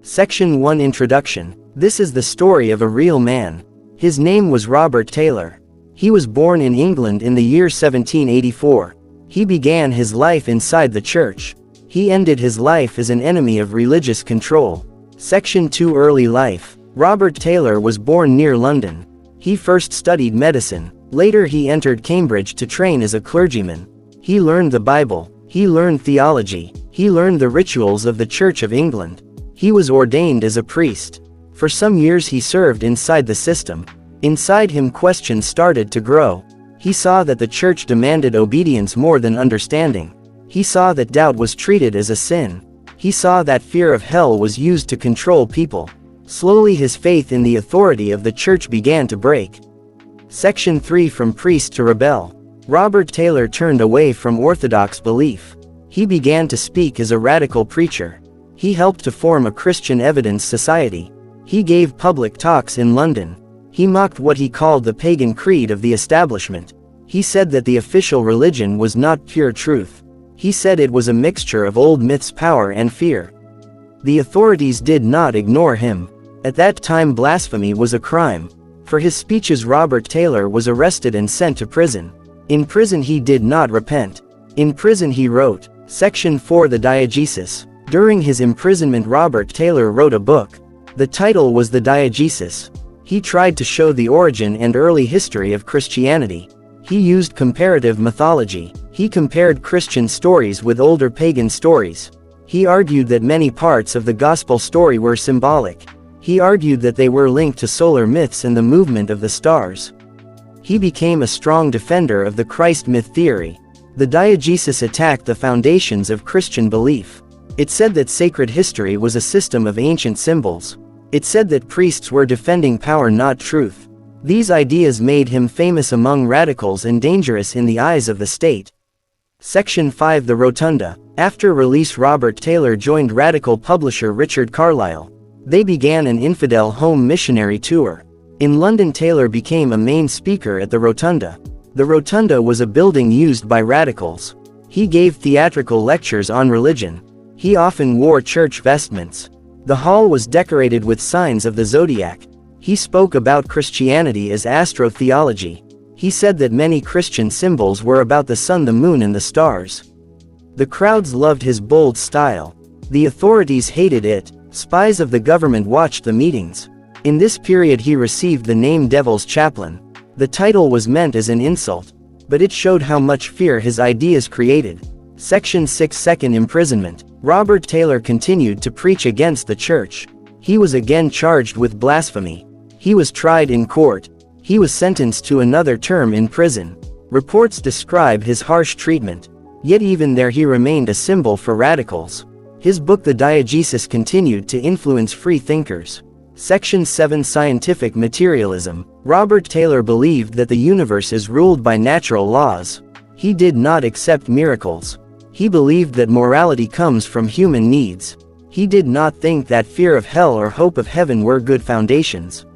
Section 1 Introduction. This is the story of a real man. His name was Robert Taylor. He was born in England in the year 1784. He began his life inside the church. He ended his life as an enemy of religious control. Section 2 Early life. Robert Taylor was born near London. He first studied medicine. Later he entered Cambridge to train as a clergyman. He learned the Bible. He learned theology. He learned the rituals of the Church of England. He was ordained as a priest. For some years he served inside the system. Inside him questions started to grow. He saw that the church demanded obedience more than understanding. He saw that doubt was treated as a sin. He saw that fear of hell was used to control people. Slowly his faith in the authority of the church began to break. Section 3 From priest to rebel. Robert Taylor turned away from orthodox belief. He began to speak as a radical preacher. He helped to form a Christian Evidence Society. He gave public talks in London. He mocked what he called the pagan creed of the establishment. He said that the official religion was not pure truth. He said it was a mixture of old myths, power and fear. The authorities did not ignore him. At that time blasphemy was a crime. For his speeches Robert Taylor was arrested and sent to prison. In prison he did not repent. In prison he wrote. Section 4 The Diegesis. During his imprisonment Robert Taylor wrote a book. The title was The Diegesis. He tried to show the origin and early history of Christianity. He used comparative mythology. He compared Christian stories with older pagan stories. He argued that many parts of the gospel story were symbolic. He argued that they were linked to solar myths and the movement of the stars. He became a strong defender of the Christ myth theory. The Diegesis attacked the foundations of Christian belief. It said that sacred history was a system of ancient symbols. It said that priests were defending power, not truth. These ideas made him famous among radicals and dangerous in the eyes of the state. Section 5 The Rotunda. After release Robert Taylor joined radical publisher Richard Carlile. They began an infidel home missionary tour. In London Taylor became a main speaker at the Rotunda. The Rotunda was a building used by radicals. He gave theatrical lectures on religion. He often wore church vestments. The hall was decorated with signs of the zodiac. He spoke about Christianity as astrotheology. He said that many Christian symbols were about the sun, the moon and the stars. The crowds loved his bold style. The authorities hated it. Spies of the government watched the meetings. In this period he received the name Devils Chaplain. The title was meant as an insult, but it showed how much fear his ideas created. Section 6 Second Imprisonment. Robert Taylor continued to preach against the church. He was again charged with blasphemy. He was tried in court. He was sentenced to another term in prison. Reports describe his harsh treatment. Yet even there he remained a symbol for radicals. His book The Diegesis continued to influence free thinkers. Section 7 Scientific Materialism. Robert Taylor believed that the universe is ruled by natural laws. He did not accept miracles. He believed that morality comes from human needs. He did not think that fear of hell or hope of heaven were good foundations.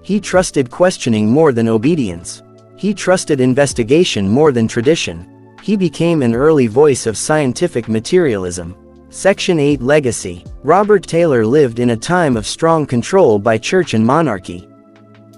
He trusted questioning more than obedience. He trusted investigation more than tradition. He became an early voice of scientific materialism. Section 8 Legacy. Robert Taylor lived in a time of strong control by church and monarchy.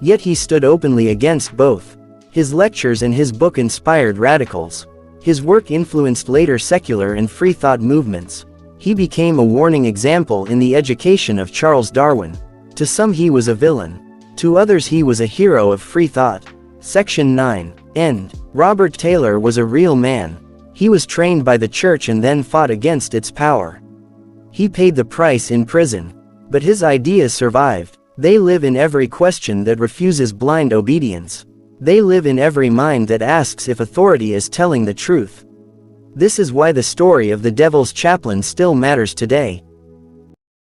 Yet he stood openly against both. His lectures and his book inspired radicals. His work influenced later secular and free thought movements. He became a warning example in the education of Charles Darwin. To some he was a villain. To others he was a hero of free thought. Section 9 End. Robert Taylor was a real man. He was trained by the church and then fought against its power. He paid the price in prison. But his ideas survived. They live in every question that refuses blind obedience. They live in every mind that asks if authority is telling the truth. This is why the story of the Devil's Chaplain still matters today.